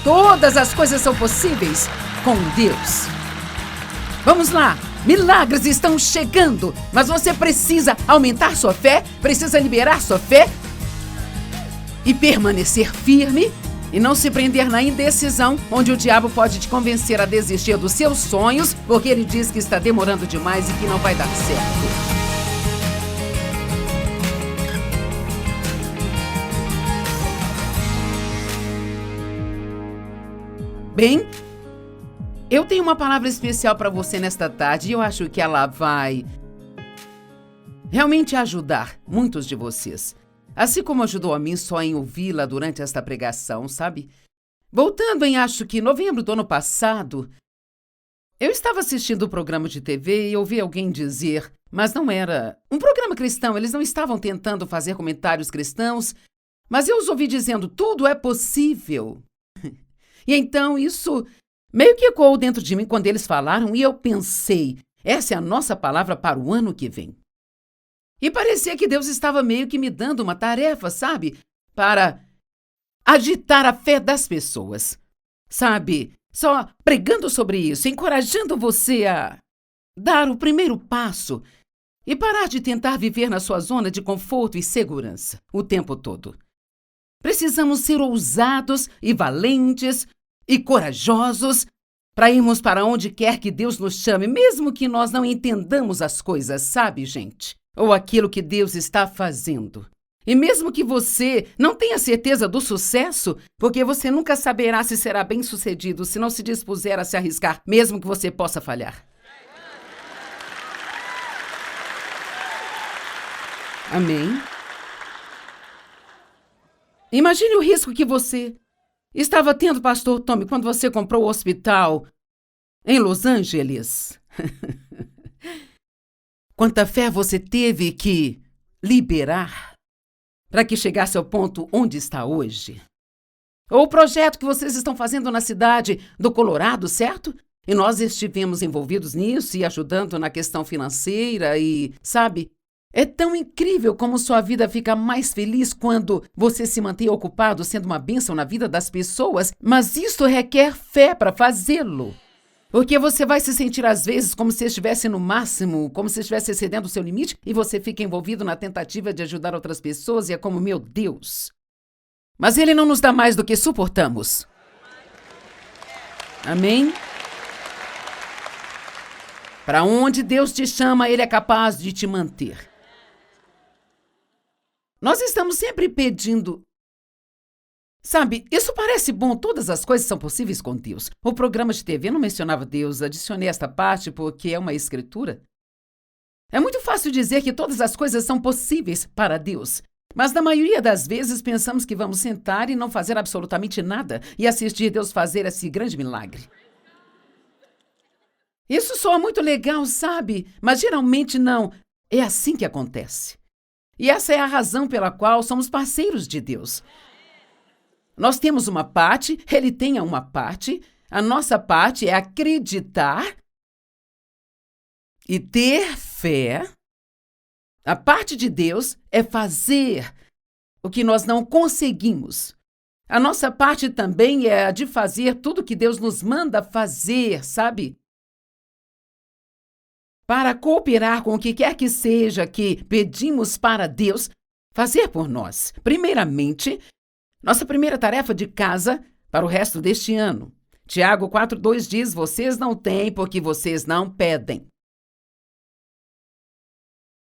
Todas as coisas são possíveis com Deus. Vamos lá, milagres estão chegando, mas você precisa aumentar sua fé, precisa liberar sua fé e permanecer firme e não se prender na indecisão, onde o diabo pode te convencer a desistir dos seus sonhos, porque ele diz que está demorando demais e que não vai dar certo. Bem, eu tenho uma palavra especial para você nesta tarde e eu acho que ela vai realmente ajudar muitos de vocês. Assim como ajudou a mim só em ouvi-la durante esta pregação, sabe? Voltando em, acho que novembro do ano passado, eu estava assistindo um programa de TV e ouvi alguém dizer, mas não era um programa cristão, eles não estavam tentando fazer comentários cristãos, mas eu os ouvi dizendo, tudo é possível. E então isso meio que ecoou dentro de mim quando eles falaram e eu pensei, essa é a nossa palavra para o ano que vem. E parecia que Deus estava meio que me dando uma tarefa, sabe? Para agitar a fé das pessoas. Sabe? Só pregando sobre isso, encorajando você a dar o primeiro passo e parar de tentar viver na sua zona de conforto e segurança o tempo todo. Precisamos ser ousados e valentes e corajosos para irmos para onde quer que Deus nos chame, mesmo que nós não entendamos as coisas, sabe, gente? Ou aquilo que Deus está fazendo. E mesmo que você não tenha certeza do sucesso, porque você nunca saberá se será bem-sucedido se não se dispuser a se arriscar, mesmo que você possa falhar. Amém? Imagine o risco que você estava tendo, pastor Tommy, quando você comprou o hospital em Los Angeles. Quanta fé você teve que liberar para que chegasse ao ponto onde está hoje? Ou o projeto que vocês estão fazendo na cidade do Colorado, certo? E nós estivemos envolvidos nisso e ajudando na questão financeira e, sabe, é tão incrível como sua vida fica mais feliz quando você se mantém ocupado sendo uma bênção na vida das pessoas, mas isso requer fé para fazê-lo. Porque você vai se sentir às vezes como se estivesse no máximo, como se estivesse excedendo o seu limite e você fica envolvido na tentativa de ajudar outras pessoas e é como, meu Deus. Mas Ele não nos dá mais do que suportamos. Amém? Para onde Deus te chama, Ele é capaz de te manter. Nós estamos sempre pedindo. Sabe, isso parece bom, todas as coisas são possíveis com Deus. O programa de TV não mencionava Deus, adicionei esta parte porque é uma escritura. É muito fácil dizer que todas as coisas são possíveis para Deus, mas na maioria das vezes pensamos que vamos sentar e não fazer absolutamente nada e assistir Deus fazer esse grande milagre. Isso soa muito legal, sabe? Mas geralmente não. É assim que acontece. E essa é a razão pela qual somos parceiros de Deus. Nós temos uma parte, Ele tem uma parte, a nossa parte é acreditar e ter fé. A parte de Deus é fazer o que nós não conseguimos. A nossa parte também é a de fazer tudo que Deus nos manda fazer, sabe? Para cooperar com o que quer que seja que pedimos para Deus fazer por nós. Primeiramente, nossa primeira tarefa de casa para o resto deste ano. Tiago 4:2 diz, vocês não têm porque vocês não pedem.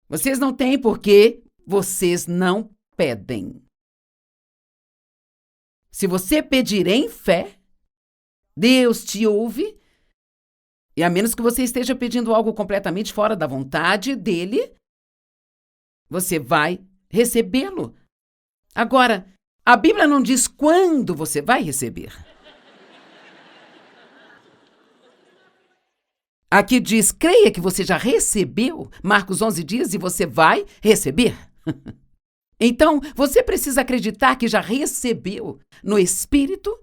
Vocês não têm porque vocês não pedem. Se você pedir em fé, Deus te ouve, e a menos que você esteja pedindo algo completamente fora da vontade dele, você vai recebê-lo. Agora, a Bíblia não diz quando você vai receber. Aqui diz, creia que você já recebeu. Marcos 11 diz, e você vai receber. Então, você precisa acreditar que já recebeu no Espírito,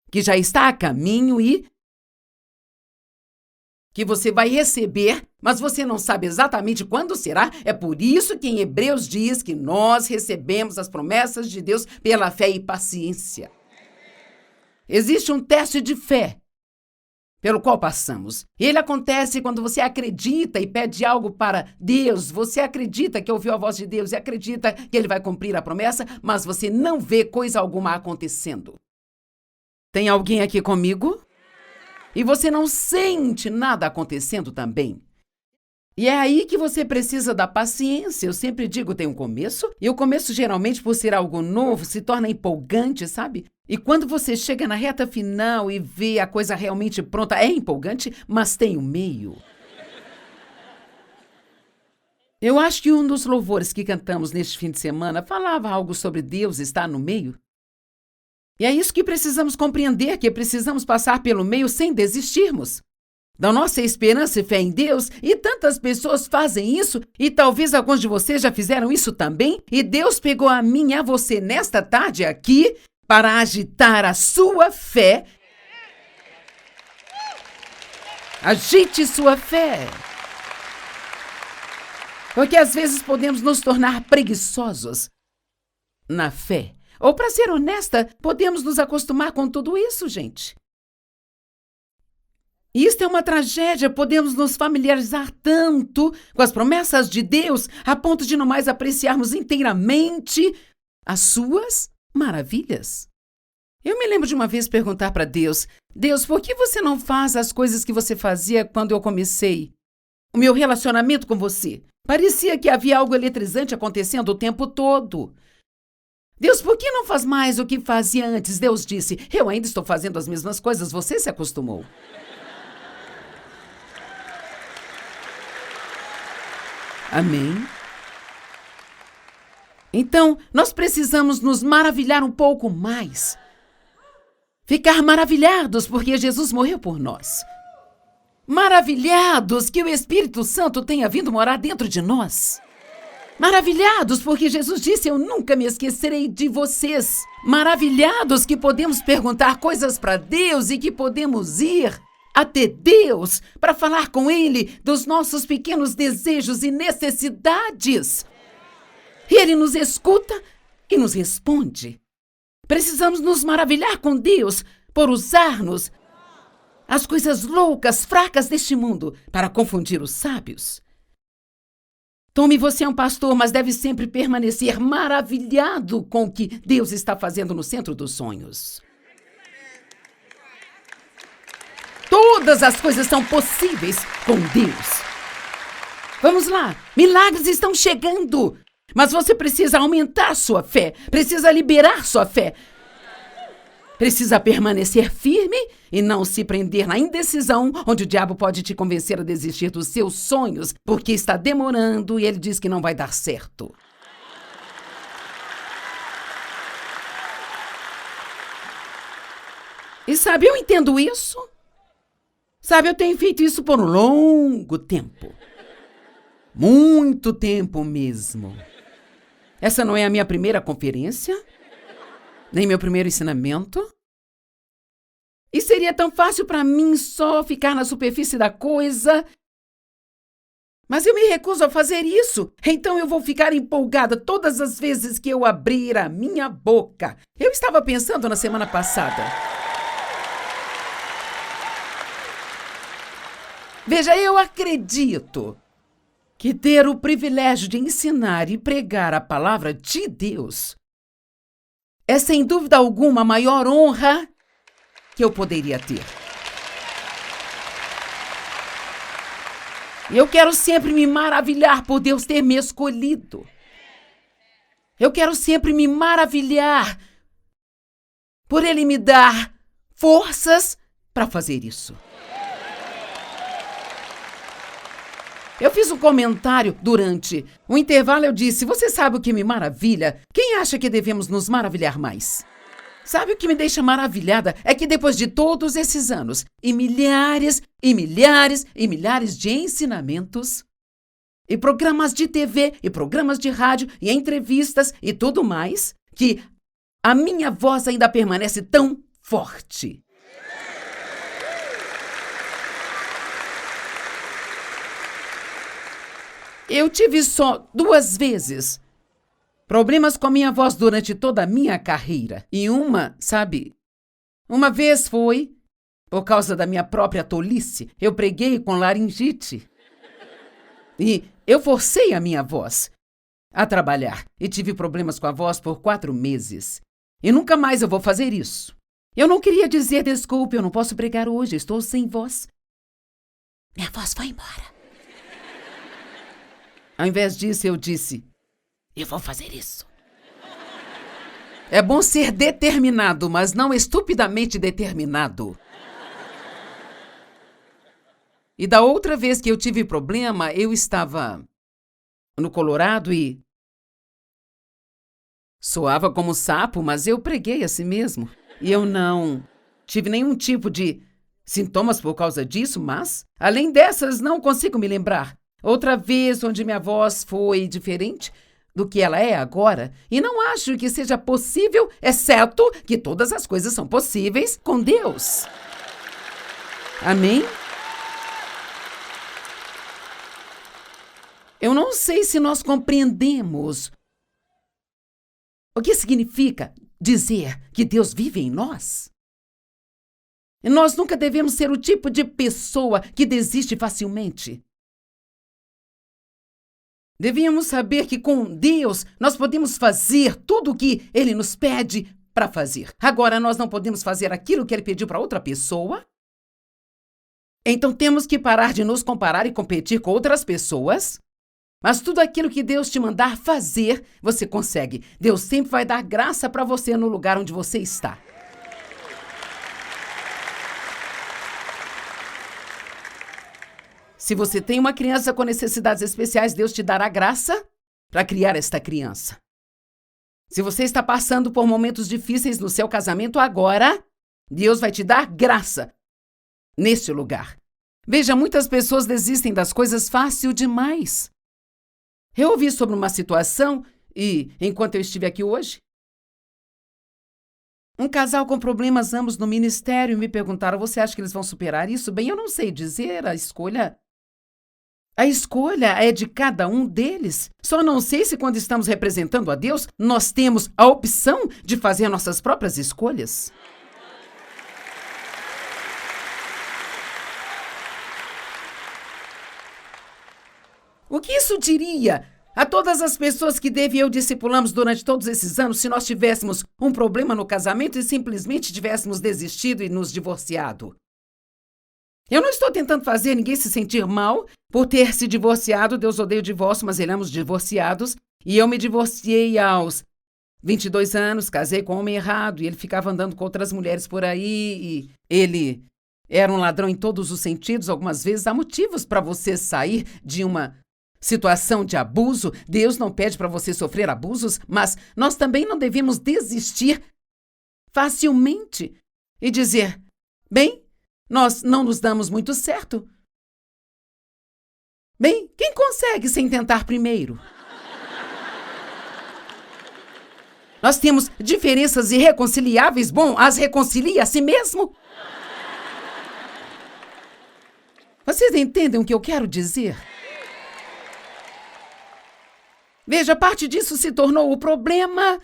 que já está a caminho e que você vai receber, mas você não sabe exatamente quando será. É por isso que em Hebreus diz que nós recebemos as promessas de Deus pela fé e paciência. Existe um teste de fé pelo qual passamos. Ele acontece quando você acredita e pede algo para Deus. Você acredita que ouviu a voz de Deus e acredita que Ele vai cumprir a promessa, mas você não vê coisa alguma acontecendo. Tem alguém aqui comigo? E você não sente nada acontecendo também. E é aí que você precisa da paciência. Eu sempre digo, tem um começo, e o começo geralmente, por ser algo novo, se torna empolgante, sabe? E quando você chega na reta final e vê a coisa realmente pronta, é empolgante, mas tem o meio. Eu acho que um dos louvores que cantamos neste fim de semana falava algo sobre Deus estar no meio. E é isso que precisamos compreender, que precisamos passar pelo meio sem desistirmos da nossa esperança e fé em Deus, e tantas pessoas fazem isso, e talvez alguns de vocês já fizeram isso também, e Deus pegou a mim e a você nesta tarde aqui para agitar a sua fé. Agite sua fé. Porque às vezes podemos nos tornar preguiçosos na fé. Ou, para ser honesta, podemos nos acostumar com tudo isso, gente. Isto é uma tragédia. Podemos nos familiarizar tanto com as promessas de Deus a ponto de não mais apreciarmos inteiramente as suas maravilhas. Eu me lembro de uma vez perguntar para Deus, Deus, por que você não faz as coisas que você fazia quando eu comecei o meu relacionamento com você? Parecia que havia algo eletrizante acontecendo o tempo todo. Deus, por que não faz mais o que fazia antes? Deus disse, eu ainda estou fazendo as mesmas coisas, você se acostumou. Amém? Então, nós precisamos nos maravilhar um pouco mais. Ficar maravilhados porque Jesus morreu por nós. Maravilhados que o Espírito Santo tenha vindo morar dentro de nós. Maravilhados porque Jesus disse, eu nunca me esquecerei de vocês. Maravilhados que podemos perguntar coisas para Deus e que podemos ir até Deus para falar com Ele dos nossos pequenos desejos e necessidades. E Ele nos escuta e nos responde. Precisamos nos maravilhar com Deus por usar-nos as coisas loucas, fracas deste mundo para confundir os sábios. Tome, você é um pastor, mas deve sempre permanecer maravilhado com o que Deus está fazendo no centro dos sonhos. Todas as coisas são possíveis com Deus. Vamos lá, milagres estão chegando, mas você precisa aumentar sua fé, precisa liberar sua fé. Precisa permanecer firme e não se prender na indecisão, onde o diabo pode te convencer a desistir dos seus sonhos, porque está demorando e ele diz que não vai dar certo. E sabe, eu entendo isso. Sabe, eu tenho feito isso por um longo tempo. Muito tempo mesmo. Essa não é a minha primeira conferência, nem meu primeiro ensinamento. E seria tão fácil para mim só ficar na superfície da coisa. Mas eu me recuso a fazer isso. Então eu vou ficar empolgada todas as vezes que eu abrir a minha boca. Eu estava pensando na semana passada. Veja, eu acredito que ter o privilégio de ensinar e pregar a palavra de Deus é, sem dúvida alguma, a maior honra que eu poderia ter. Eu quero sempre me maravilhar por Deus ter me escolhido. Eu quero sempre me maravilhar por Ele me dar forças para fazer isso. Eu fiz um comentário durante o intervalo, eu disse, você sabe o que me maravilha? Quem acha que devemos nos maravilhar mais? Sabe o que me deixa maravilhada? É que depois de todos esses anos, e milhares, e milhares, e milhares de ensinamentos, e programas de TV, e programas de rádio, e entrevistas, e tudo mais, que a minha voz ainda permanece tão forte. Eu tive só 2 vezes problemas com a minha voz durante toda a minha carreira. E uma, sabe, Uma vez foi, por causa da minha própria tolice, eu preguei com laringite. E eu forcei a minha voz a trabalhar e tive problemas com a voz por 4 meses. E nunca mais eu vou fazer isso. Eu não queria dizer desculpe, eu não posso pregar hoje, estou sem voz. Minha voz foi embora. Ao invés disso, eu disse, eu vou fazer isso. É bom ser determinado, mas não estupidamente determinado. E da outra vez que eu tive problema, eu estava no Colorado e soava como sapo, mas eu preguei assim mesmo. E eu não tive nenhum tipo de sintomas por causa disso, mas, além dessas, não consigo me lembrar. Outra vez onde minha voz foi diferente do que ela é agora, e não acho que seja possível, exceto que todas as coisas são possíveis com Deus. Amém? Eu não sei se nós compreendemos o que significa dizer que Deus vive em nós. E nós nunca devemos ser o tipo de pessoa que desiste facilmente. Devíamos saber que com Deus nós podemos fazer tudo o que Ele nos pede para fazer. Agora, nós não podemos fazer aquilo que Ele pediu para outra pessoa. Então temos que parar de nos comparar e competir com outras pessoas. Mas tudo aquilo que Deus te mandar fazer, você consegue. Deus sempre vai dar graça para você no lugar onde você está. Se você tem uma criança com necessidades especiais, Deus te dará graça para criar esta criança. Se você está passando por momentos difíceis no seu casamento agora, Deus vai te dar graça neste lugar. Veja, muitas pessoas desistem das coisas fácil demais. Eu ouvi sobre uma situação e, enquanto eu estive aqui hoje, um casal com problemas ambos no ministério me perguntaram, você acha que eles vão superar isso? Bem, eu não sei dizer, a escolha é de cada um deles. Só não sei se quando estamos representando a Deus, nós temos a opção de fazer nossas próprias escolhas. O que isso diria a todas as pessoas que Dave e eu discipulamos durante todos esses anos se nós tivéssemos um problema no casamento e simplesmente tivéssemos desistido e nos divorciado? Eu não estou tentando fazer ninguém se sentir mal por ter se divorciado. Deus odeia o divórcio, mas Ele ama os divorciados. E eu me divorciei aos 22 anos, casei com um homem errado e ele ficava andando com outras mulheres por aí e ele era um ladrão em todos os sentidos. Algumas vezes há motivos para você sair de uma situação de abuso. Deus não pede para você sofrer abusos, mas nós também não devemos desistir facilmente e dizer, bem, nós não nos damos muito certo. Bem, quem consegue sem tentar primeiro? Nós temos diferenças irreconciliáveis. Bom, as reconcilia a si mesmo. Vocês entendem o que eu quero dizer? Veja, parte disso se tornou o problema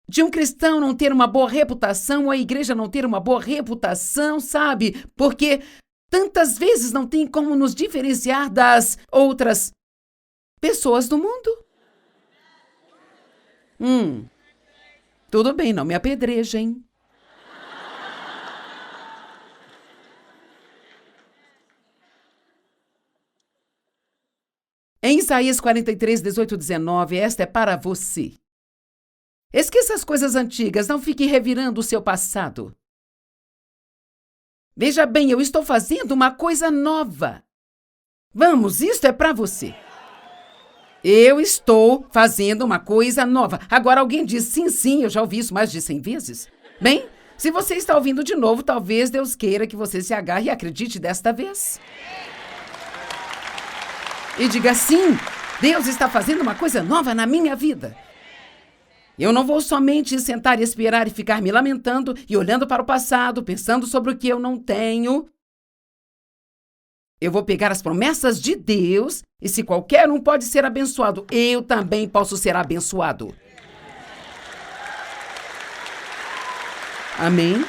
de um cristão não ter uma boa reputação, ou a igreja não ter uma boa reputação, sabe? Porque tantas vezes não tem como nos diferenciar das outras pessoas do mundo. Tudo bem, não me apedrejem. Em Isaías 43, 18, 19, esta é para você. Esqueça as coisas antigas, não fique revirando o seu passado. Veja bem, eu estou fazendo uma coisa nova. Vamos, isto é para você. Eu estou fazendo uma coisa nova. Agora alguém diz sim, eu já ouvi isso mais de 100 vezes. Bem, se você está ouvindo de novo, talvez Deus queira que você se agarre e acredite desta vez. E diga sim, Deus está fazendo uma coisa nova na minha vida. Eu não vou somente sentar e esperar e ficar me lamentando e olhando para o passado, pensando sobre o que eu não tenho. Eu vou pegar as promessas de Deus e se qualquer um pode ser abençoado, eu também posso ser abençoado. Amém?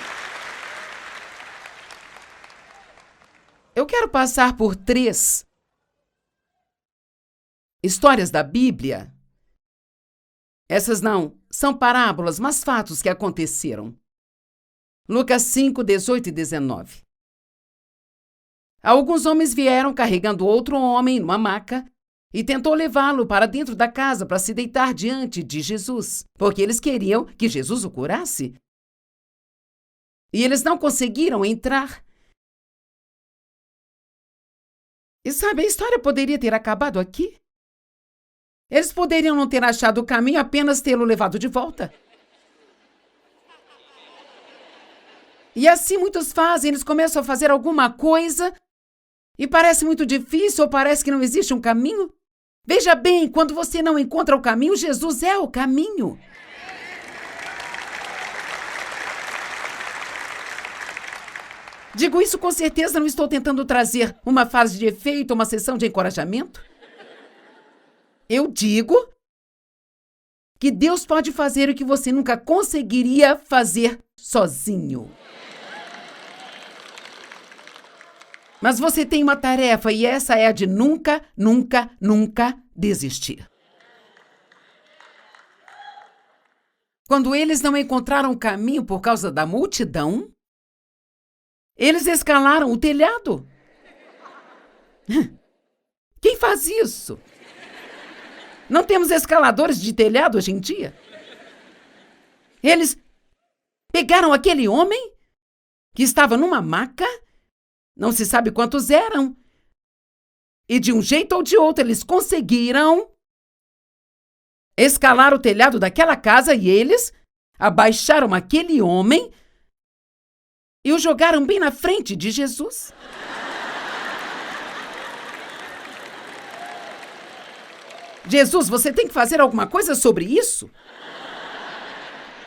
Eu quero passar por 3 histórias da Bíblia. Essas não são parábolas, mas fatos que aconteceram. Lucas 5, 18 e 19. Alguns homens vieram carregando outro homem numa maca e tentou levá-lo para dentro da casa para se deitar diante de Jesus, porque eles queriam que Jesus o curasse. E eles não conseguiram entrar. E sabe, a história poderia ter acabado aqui. Eles poderiam não ter achado o caminho, apenas tê-lo levado de volta. E assim muitos fazem, eles começam a fazer alguma coisa e parece muito difícil ou parece que não existe um caminho. Veja bem, quando você não encontra o caminho, Jesus é o caminho. Digo isso com certeza, não estou tentando trazer uma frase de efeito, uma sessão de encorajamento. Eu digo que Deus pode fazer o que você nunca conseguiria fazer sozinho. Mas você tem uma tarefa e essa é a de nunca, nunca, nunca desistir. Quando eles não encontraram caminho por causa da multidão, eles escalaram o telhado. Quem faz isso? Não temos escaladores de telhado hoje em dia? Eles pegaram aquele homem que estava numa maca, não se sabe quantos eram, e de um jeito ou de outro eles conseguiram escalar o telhado daquela casa e eles abaixaram aquele homem e o jogaram bem na frente de Jesus. Jesus, você tem que fazer alguma coisa sobre isso?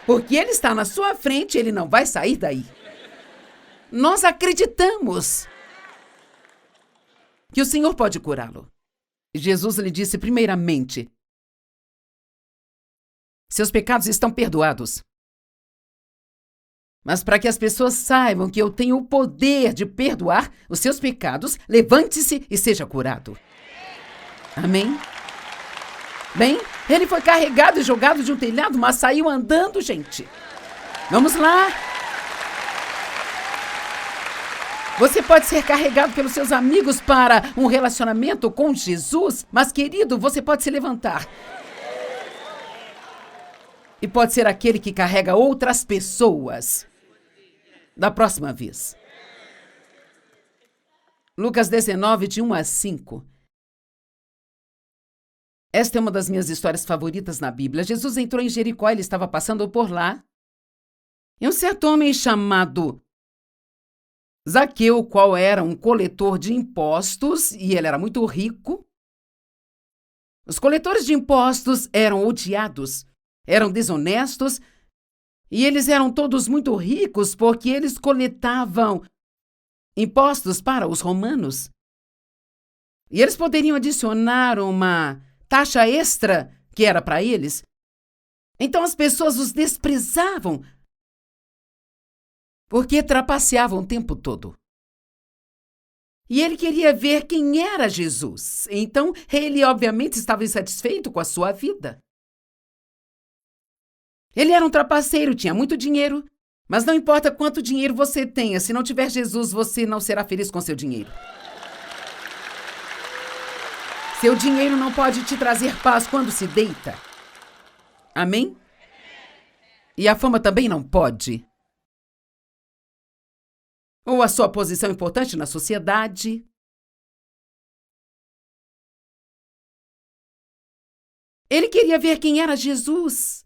Porque ele está na sua frente e ele não vai sair daí. Nós acreditamos que o Senhor pode curá-lo. Jesus lhe disse primeiramente: seus pecados estão perdoados. Mas para que as pessoas saibam que eu tenho o poder de perdoar os seus pecados, levante-se e seja curado. Amém? Bem, ele foi carregado e jogado de um telhado, mas saiu andando, gente. Vamos lá. Você pode ser carregado pelos seus amigos para um relacionamento com Jesus, mas, querido, você pode se levantar. E pode ser aquele que carrega outras pessoas da próxima vez. Lucas 19, de 1 a 5. Esta é uma das minhas histórias favoritas na Bíblia. Jesus entrou em Jericó, ele estava passando por lá. E um certo homem chamado Zaqueu, o qual era um coletor de impostos, e ele era muito rico. Os coletores de impostos eram odiados, eram desonestos, e eles eram todos muito ricos porque eles coletavam impostos para os romanos. E eles poderiam adicionar uma taxa extra que era para eles. Então as pessoas os desprezavam porque trapaceavam o tempo todo. E ele queria ver quem era Jesus. Então ele obviamente estava insatisfeito com a sua vida. Ele era um trapaceiro, tinha muito dinheiro, mas não importa quanto dinheiro você tenha, se não tiver Jesus, você não será feliz com seu dinheiro. Seu dinheiro não pode te trazer paz quando se deita. Amém? E a fama também não pode. Ou a sua posição importante na sociedade. Ele queria ver quem era Jesus,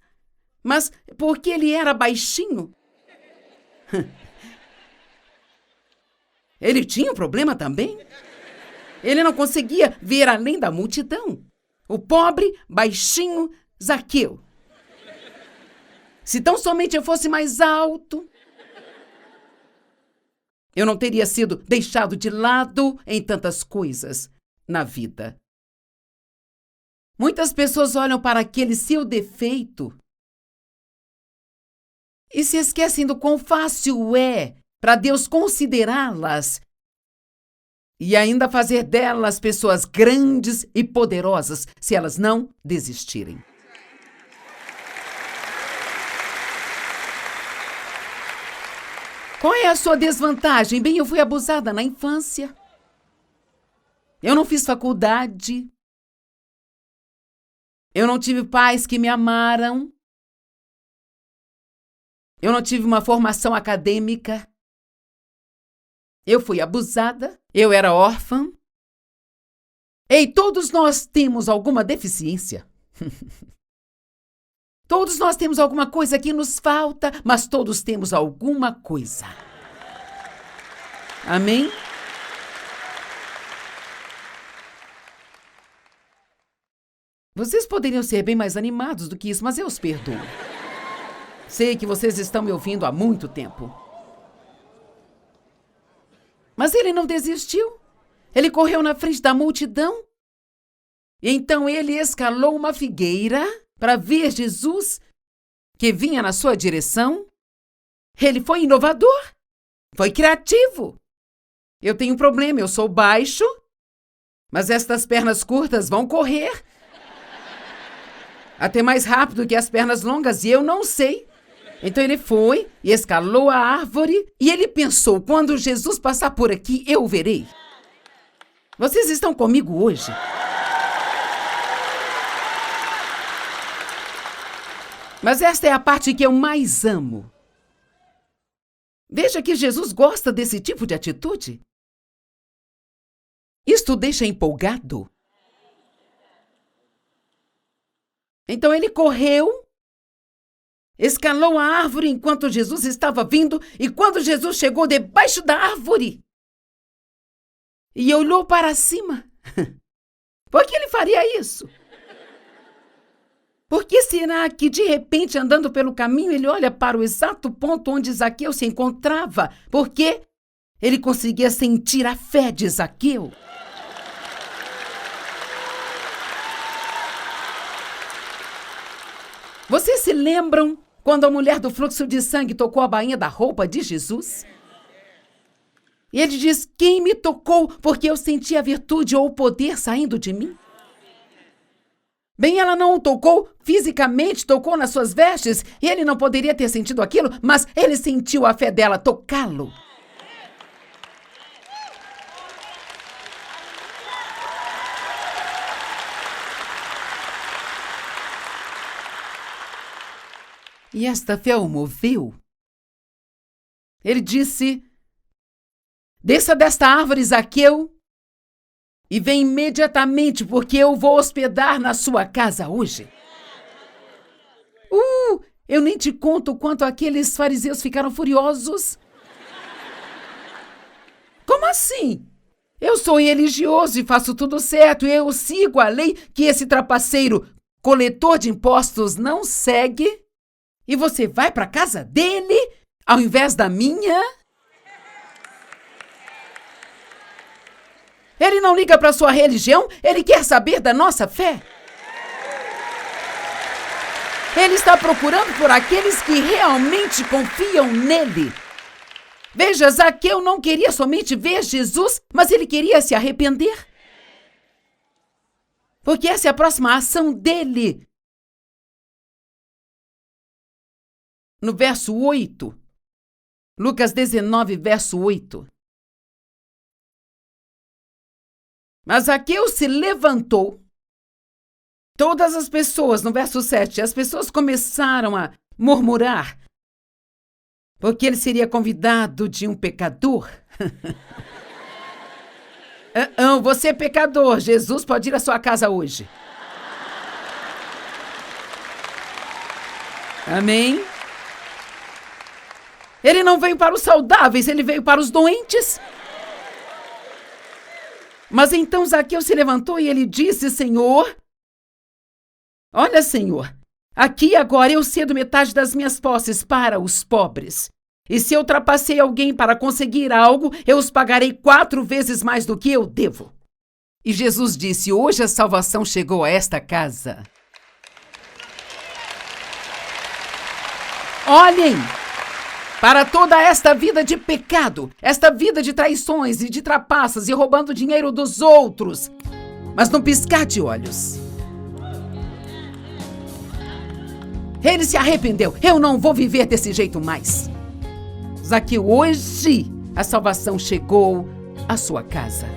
mas porque ele era baixinho. Ele tinha um problema também. Ele não conseguia ver além da multidão. O pobre, baixinho Zaqueu. Se tão somente eu fosse mais alto, eu não teria sido deixado de lado em tantas coisas na vida. Muitas pessoas olham para aquele seu defeito e se esquecem do quão fácil é para Deus considerá-las e ainda fazer delas pessoas grandes e poderosas se elas não desistirem. Qual é a sua desvantagem? Bem, eu fui abusada na infância. Eu não fiz faculdade. Eu não tive pais que me amaram. Eu não tive uma formação acadêmica. Eu fui abusada. Eu era órfã. Ei, todos nós temos alguma deficiência. Todos nós temos alguma coisa que nos falta, mas todos temos alguma coisa. Amém? Vocês poderiam ser bem mais animados do que isso, mas eu os perdoo. Sei que vocês estão me ouvindo há muito tempo. Mas ele não desistiu. Ele correu na frente da multidão. E então ele escalou uma figueira para ver Jesus, que vinha na sua direção. Ele foi inovador, foi criativo. Eu tenho um problema, eu sou baixo, mas estas pernas curtas vão correr até mais rápido que as pernas longas, e eu não sei. Então ele foi e escalou a árvore, e ele pensou, quando Jesus passar por aqui, eu o verei. Vocês estão comigo hoje? Mas esta é a parte que eu mais amo. Veja que Jesus gosta desse tipo de atitude. Isto o deixa empolgado. Então ele correu, escalou a árvore enquanto Jesus estava vindo, e quando Jesus chegou debaixo da árvore e olhou para cima, por que ele faria isso? Por que será que, de repente, andando pelo caminho, ele olha para o exato ponto onde Zaqueu se encontrava? Porque ele conseguia sentir a fé de Zaqueu. Vocês se lembram quando a mulher do fluxo de sangue tocou a bainha da roupa de Jesus? E ele diz, quem me tocou? Porque eu senti a virtude ou o poder saindo de mim. Bem, ela não o tocou fisicamente, tocou nas suas vestes, e ele não poderia ter sentido aquilo, mas ele sentiu a fé dela tocá-lo. E esta fé o moveu. Ele disse, desça desta árvore, Zaqueu, e vem imediatamente, porque eu vou hospedar na sua casa hoje. Eu nem te conto o quanto aqueles fariseus ficaram furiosos. Como assim? Eu sou religioso e faço tudo certo, eu sigo a lei que esse trapaceiro, coletor de impostos, não segue. E você vai para a casa dele, ao invés da minha? Ele não liga para a sua religião, ele quer saber da nossa fé. Ele está procurando por aqueles que realmente confiam nele. Veja, Zaqueu não queria somente ver Jesus, mas ele queria se arrepender. Porque essa é a próxima ação dele. No verso 8, Lucas 19, verso 8. Mas Zaqueu se levantou. Todas as pessoas, no verso 7, as pessoas começaram a murmurar, porque ele seria convidado de um pecador. Você é pecador, Jesus pode ir à sua casa hoje. Amém? Ele não veio para os saudáveis, ele veio para os doentes. Mas então Zaqueu se levantou e ele disse, Senhor, olha, Senhor, aqui agora eu cedo metade das minhas posses para os pobres. E se eu trapacei alguém para conseguir algo, eu os pagarei 4 vezes mais do que eu devo. E Jesus disse, hoje a salvação chegou a esta casa. Olhem, para toda esta vida de pecado, esta vida de traições e de trapaças e roubando dinheiro dos outros. Mas num piscar de olhos, ele se arrependeu. Eu não vou viver desse jeito mais. Zaqueu, hoje a salvação chegou à sua casa.